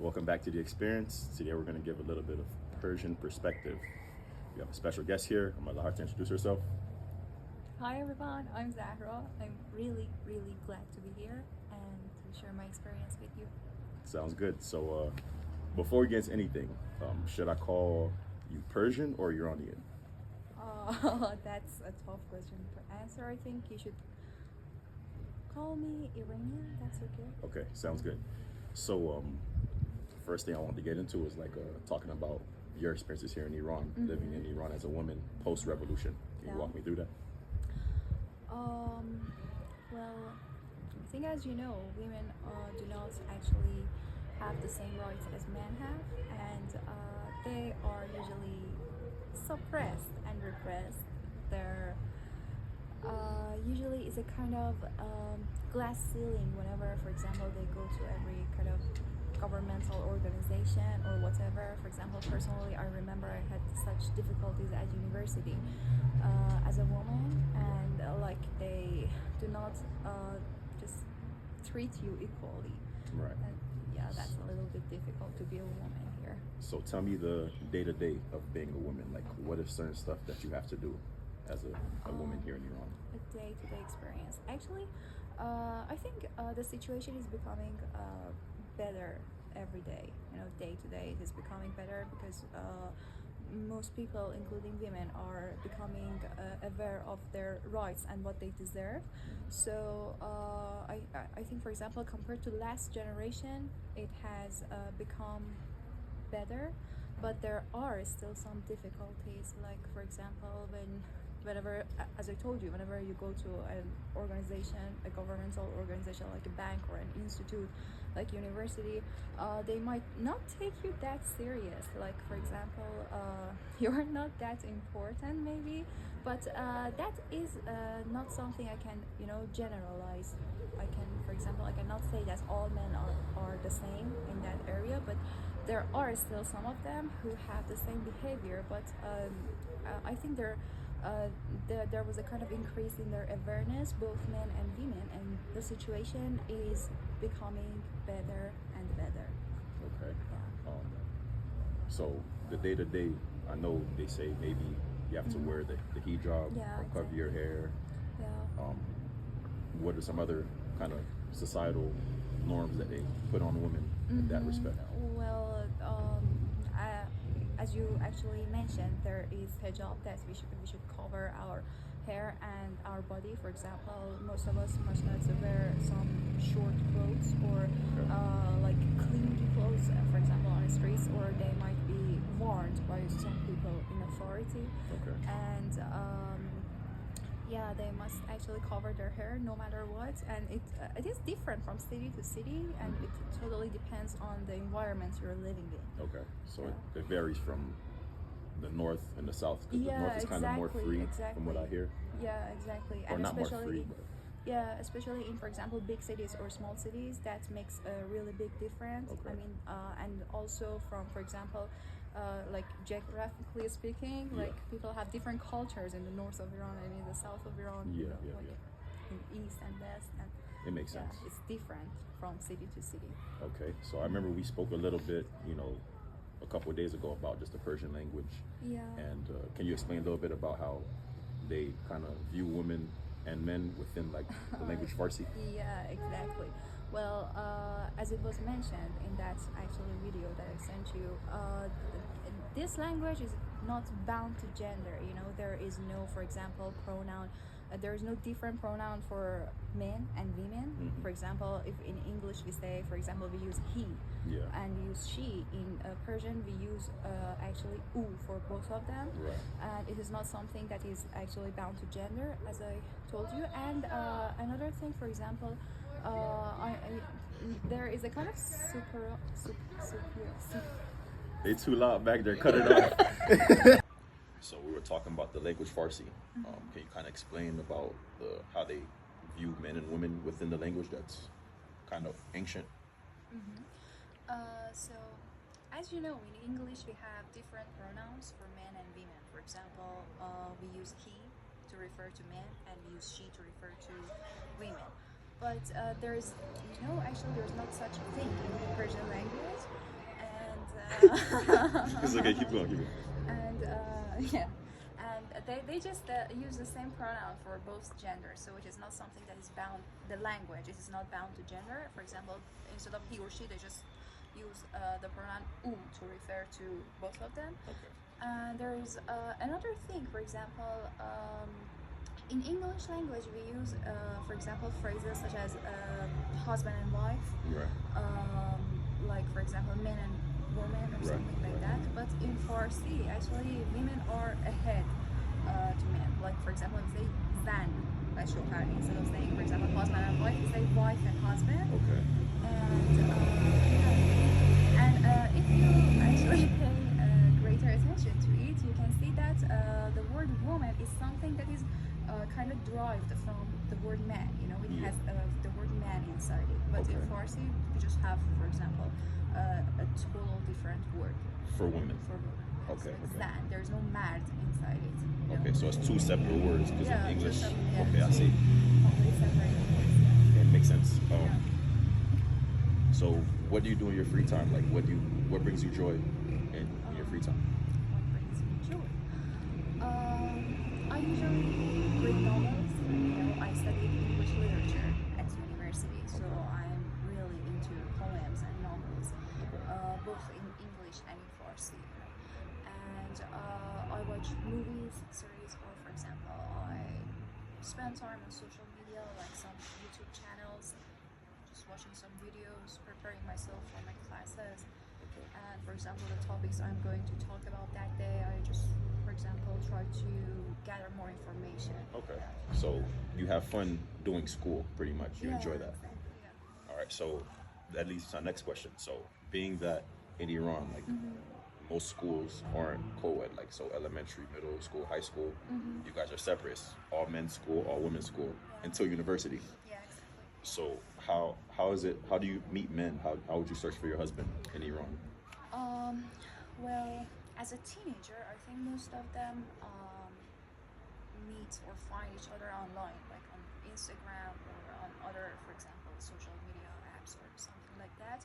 Welcome back to the experience. Today we're going to give a little bit of Persian perspective. We have a special guest here. I'm going to allow her to introduce herself. Hi everyone, I'm Zahra. I'm really glad to be here and to share my experience with you. Sounds good. So before we get into anything, should I call you Persian or Iranian? That's a tough question to answer. I think you should call me Iranian. That's okay. Okay, sounds good. So first thing I wanted to get into was talking about your experiences here in Iran, living in Iran as a woman post-revolution. Can you walk me through that? Well, I think as you know, women do not actually have the same rights as men have, and they are usually suppressed and repressed. They're usually is a kind of glass ceiling whenever, for example, they go to every kind of governmental organization or whatever. For example, personally, I remember I had such difficulties at university as a woman, and like they do not just treat you equally. Right. And yeah, that's a little bit difficult to be a woman here. So tell me the day-to-day of being a woman. Like, what is certain stuff that you have to do as a woman here in Iran? A day-to-day experience. Actually, I think the situation is becoming better every day. You know, day to day it is becoming better because most people, including women, are becoming aware of their rights and what they deserve. So I think, for example, compared to last generation, it has become better, but there are still some difficulties. Like, for example, whenever, as I told you, whenever you go to an organization, a governmental organization like a bank or an institute like university, they might not take you that serious. Like, for example, you're not that important maybe, but that is not something I can, generalize. I can, for example, I cannot say that all men are the same in that area, but there are still some of them who have the same behavior. But I think there was a kind of increase in their awareness, both men and women, and the situation is becoming better and better. Okay. Yeah. So the day-to-day, I know they say maybe you have to wear the hijab Yeah, or cover exactly. your hair. Yeah. What are some other kind of societal norms that they put on women in that respect? Well, as you actually mentioned, there is hijab that we should cover our hair and our body. For example, most of us must not wear some short clothes or like clingy clothes, for example, on the streets, or they might be warned by some people in authority. Okay. And yeah, they must actually cover their hair no matter what, and it is different from city to city, and it totally depends on the environment you're living in. Okay. So Yeah. it varies from the north and the south, because the Yeah, north is kind of more free from what I hear. Yeah, exactly. Or And not more especially, free, but yeah, especially in, for example, big cities or small cities, that makes a really big difference. Okay. I mean, and also from, for example, like geographically speaking, Yeah. like people have different cultures in the north of Iran and in the south of Iran. Yeah, yeah, like in east and west, and it makes yeah, sense. it's different from city to city. Okay. So I remember we spoke a little bit, a couple of days ago about just the Persian language. Yeah. And can you explain a little bit about how they kind of view women and men within like the language Farsi? Yeah, exactly. Well, as it was mentioned in that actually video that I sent you, this language is not bound to gender. You know, there is no, for example, pronoun. There is no different pronoun for men and women. For example, if in English we say, for example, we use he, Yeah. and we use she. In Persian, we use actually u for both of them. Right. And it is not something that is actually bound to gender, as I told you. And another thing, for example, there is a kind of super. They too loud back there. Cut it off. So we were talking about the language Farsi. Can you kind of explain about how they view men and women within the language that's kind of ancient? So, as you know, in English we have different pronouns for men and women. For example, we use he to refer to men, and we use she to refer to women. But there's not such a thing in the Persian language. It's okay. Keep going. Keep going. And yeah, and they just use the same pronoun for both genders, so it is not something that is bound. The language it is not bound to gender. For example, instead of he or she, they just use the pronoun u to refer to both of them. Okay. And there is another thing. For example, in English language, we use, for example, phrases such as husband and wife, Right. like for example, men and woman or Right, something like right. that. But in Farsi, actually, women are ahead to men. Like for example, if they zan, like shokar, instead of saying, for example, husband and wife, you say wife and husband. Okay. And yeah. And if you actually pay greater attention to it, you can see that the word woman is something that is kind of derived from the word man. You know, it Yeah. has the word man inside it. But in Okay. Farsi, we just have, for example, a total different word For women. for women. Okay, So it's okay. zan. There's no mad inside it. You know? Okay, so it's two separate words because Yeah, in English. just yeah, Okay, I see. Complete separate words. Yeah. It makes sense. Yeah. So what do you do in your free time? Like, what brings you joy in your free time? What brings me joy? I usually read novels. You know, I studied English literature at university, so I'm really into poems and novels, both in English and in Farsi. You know. And I watch movies, series, or for example, I spend time on social media, like some YouTube channels, just watching some videos, preparing myself for my classes. And for example, the topics I'm going to talk about that day, I just, for example, try to gather more information. Okay. So you have fun doing school, pretty much. You Yeah, enjoy that. exactly, yeah. All right. So that leads to our next question. So being that in Iran, like most schools aren't co-ed, like so elementary, middle school, high school, you guys are separate. It's all men's school, all women's school until university. Yeah, exactly. So how is it? How do you meet men? How would you search for your husband in Iran? Well, as a teenager, I think most of them meet or find each other online, like on Instagram or on other, for example, social media apps or something like that.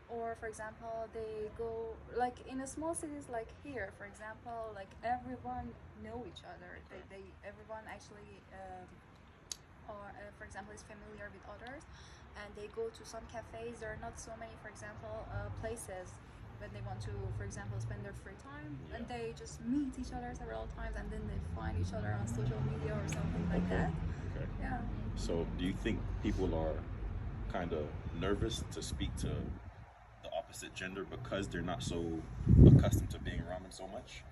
Or, for example, they go like in a small cities like here, for example, like everyone know each other. They everyone actually or for example is familiar with others, and they go to some cafes. There are not so many, for example, places when they want to, for example, spend their free time, and they just meet each other several times, and then they find each other on social media or something like that. Okay. Yeah. So do you think people are kind of nervous to speak to the opposite gender because they're not so accustomed to being around them so much?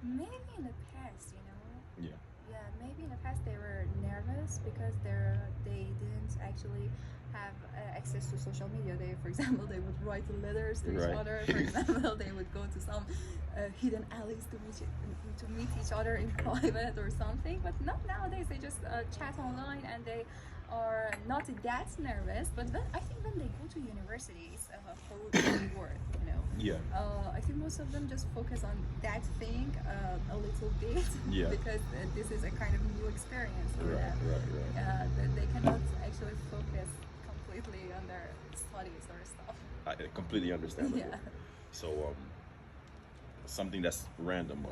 Maybe in the past, you know. Yeah. Yeah, maybe in the past they were nervous because they didn't actually have access to social media. They, for example, they would write letters to each other. For example, they would go to some hidden alleys to meet each other in private or something. But not nowadays. They just chat online and they are not that nervous. But I think when they go to university, it's a whole new world. You know. Yeah. I think most of them just focus on that thing a little bit because this is a kind of new experience for them. Right. They cannot actually focus completely on their studies or stuff. I completely understand. Yeah. So, something that's random.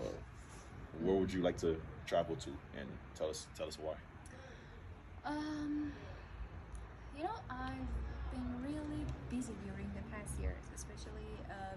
Where would you like to travel to, and tell us why? You know, I've been really busy during the past years, especially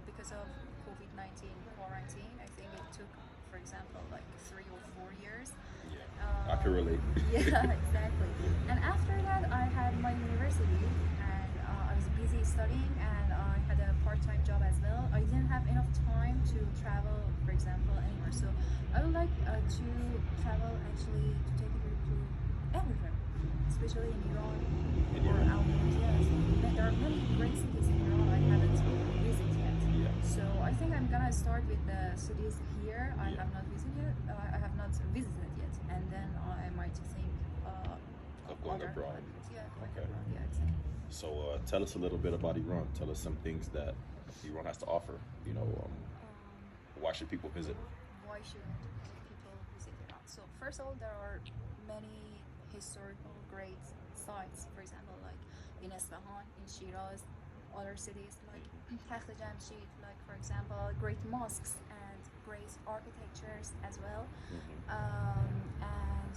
because of COVID-19 quarantine. I think it took, for example, like 3 or 4 years. Yeah, I can relate. Yeah, exactly. And after that, I had my university, and I was busy studying, and I had a part-time job as well. I didn't have enough time to travel, for example, anywhere. So I would like to travel, actually, to take a trip to everywhere, especially in Iran or outdoors. Yes, there are many great cities in Iran I haven't visited yet. Yeah. So I think I'm gonna start with the cities here I have not visited. I have not visited yet, and then I might think of going other abroad. countries. Yeah, going Okay. abroad. Yeah, exactly. So, tell us a little bit about Iran. Tell us some things that Iran has to offer. You know, why should people visit? Why shouldn't people visit Iran? So first of all, there are many historical great sites. For example, like in Isfahan, in Shiraz, other cities like Tahrir Jamshid, like for example, great mosques and great architectures as well. And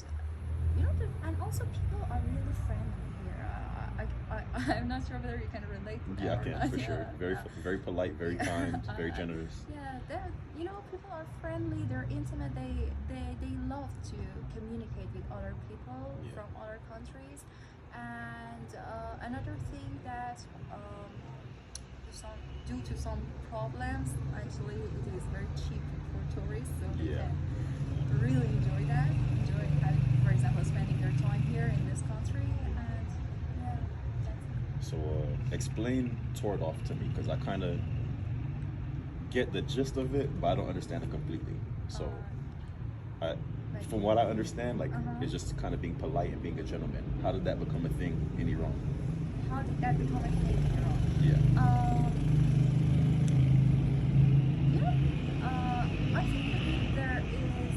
you know, and also people are really friendly here. I'm not sure whether you can relate to that Yeah, I or can not. for sure. Very, very polite, very kind, very generous. Yeah, they're, you know, people are friendly. They're intimate. They love to communicate with other people from other countries. And another thing that due to some problems, actually, it is very cheap for tourists, so they can really enjoy that. Enjoy, for example, spending their time here in this country. And yeah, that's it. So explain Tordorf to me, because I kind of get the gist of it, but I don't understand it completely. So from what I understand, like it's just kind of being polite and being a gentleman. How did that become a thing in Iran? How did that become a thing in Iran? Yeah. I think there is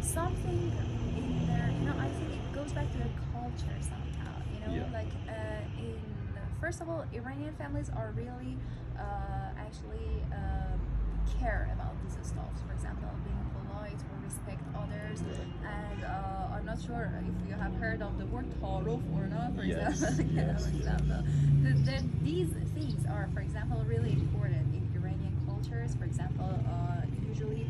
something in there. You know, I think it goes back to their culture somehow. You know, like in first of all, Iranian families are really actually care about these stuff. For example, being polite or respect others. And I'm not sure if you have heard of the word taruf or not. For example, these things are, for example, really important in Iranian cultures. For example, usually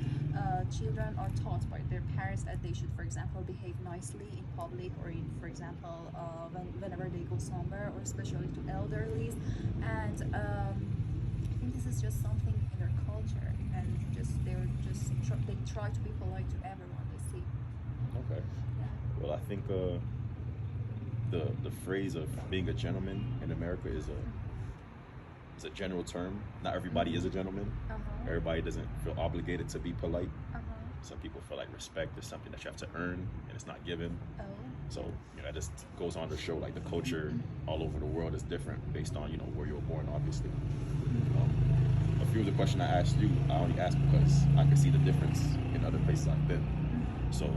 children are taught by their parents that they should, for example, behave nicely in public or in, for example, whenever they go somewhere, or especially to elderlies. And I think this is just something in their culture, and they try to be polite to everyone they see. Okay. Yeah. Well, I think the phrase of being a gentleman in America is a general term. Not everybody is a gentleman. Everybody doesn't feel obligated to be polite. Some people feel like respect is something that you have to earn and it's not given. So, you know, that just goes on to show like the culture all over the world is different based on, you know, where you were born, obviously. A few of the questions I asked you, I only asked because I could see the difference in other places I've been. So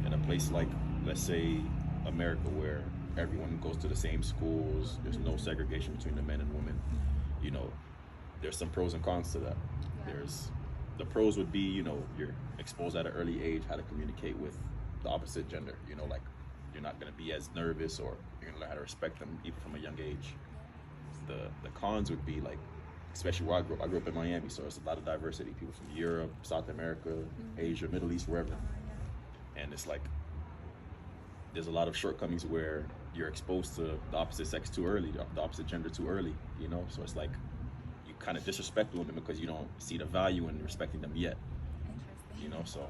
in a place like, let's say, America, where everyone goes to the same schools, there's no segregation between the men and women, you know, there's some pros and cons to that. The pros would be, you know, you're exposed at an early age how to communicate with the opposite gender, you know, like you're not going to be as nervous, or you're going to learn how to respect them even from a young age. The cons would be like, especially where I grew up in Miami, so there's a lot of diversity, people from Europe, South America, Asia, Middle East, wherever. And it's like there's a lot of shortcomings where you're exposed to the opposite sex too early, the opposite gender too early, you know, so it's like you kind of disrespect women because you don't see the value in respecting them yet. You know, so,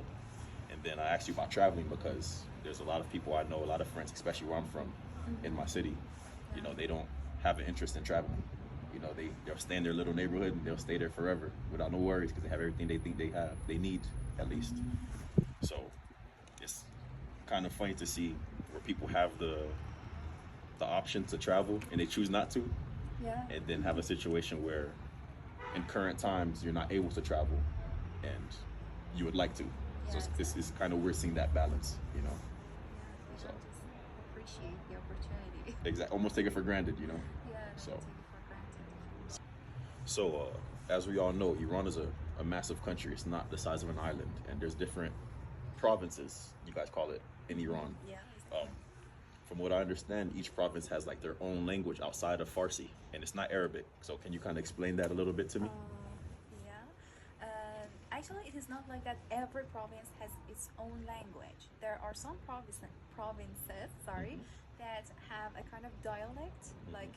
and then I asked you about traveling because there's a lot of people I know, a lot of friends, especially where I'm from, in my city, you know, they don't have an interest in traveling. You know, they'll stay in their little neighborhood and they'll stay there forever without no worries because they have everything they think they need, at least. So it's kind of funny to see where people have the option to travel and they choose not to, and then have a situation where in current times you're not able to travel and you would like to. So it's kind of weird seeing that balance, you know. So just appreciate the opportunity. Exactly, almost take it for granted, you know. So take it for granted. So as we all know, Iran is a massive country. It's not the size of an island, and there's different provinces, you guys call it, in Iran. From what I understand, each province has like their own language outside of Farsi, and it's not Arabic. So can you kind of explain that a little bit to me? Actually, it is not like that. Every province has its own language. There are some provinces, that have a kind of dialect, like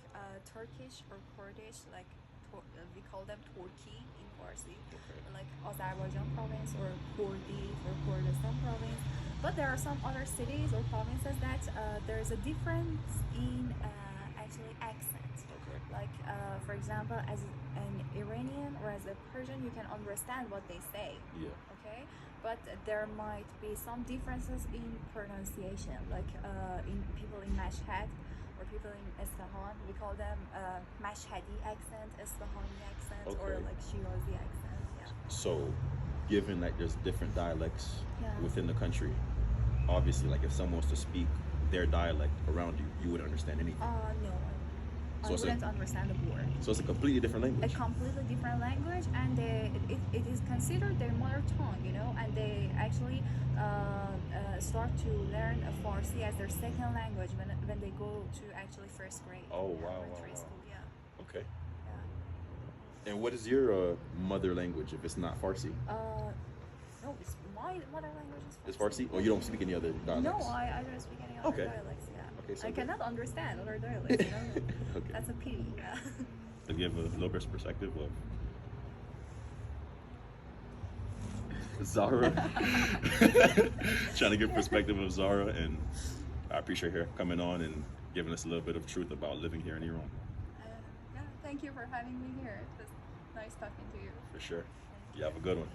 Turkish or Kurdish, like we call them Turki in Farsi, like Azerbaijan province or Kurdi or Kurdistan province. But there are some other cities or provinces that there is a difference in actually accent. Like for example, as an Iranian or as a Persian, you can understand what they say. Okay, but there might be some differences in pronunciation. Like in people in Mashhad or people in Isfahan, we call them Mashhadi accent, Isfahani accent, or like Shirazi accent. So, given that there's different dialects within the country, obviously, like if someone was to speak their dialect around you, you wouldn't understand anything. No. I So it's wouldn't a understand the word. so it's a completely different A language. completely different language, and it is considered their mother tongue, you know, and they actually start to learn Farsi as their second language when they go to actually first grade Oh in wow, wow, elementary wow. school. Yeah, Okay. yeah. And what is your mother language if it's not Farsi? No, it's my mother language is It's Farsi. Farsi? Or you don't speak any other No, dialects? I don't speak any other Okay. dialects. Yeah, Okay, so I good. cannot understand other dialects. You know, Okay. that's a pity. Yeah. To give a little perspective of Zahra, trying to give perspective of Zahra, and I appreciate her coming on and giving us a little bit of truth about living here in Iran. Yeah, thank you for having me here. It was nice talking to you. For sure. You have a good one.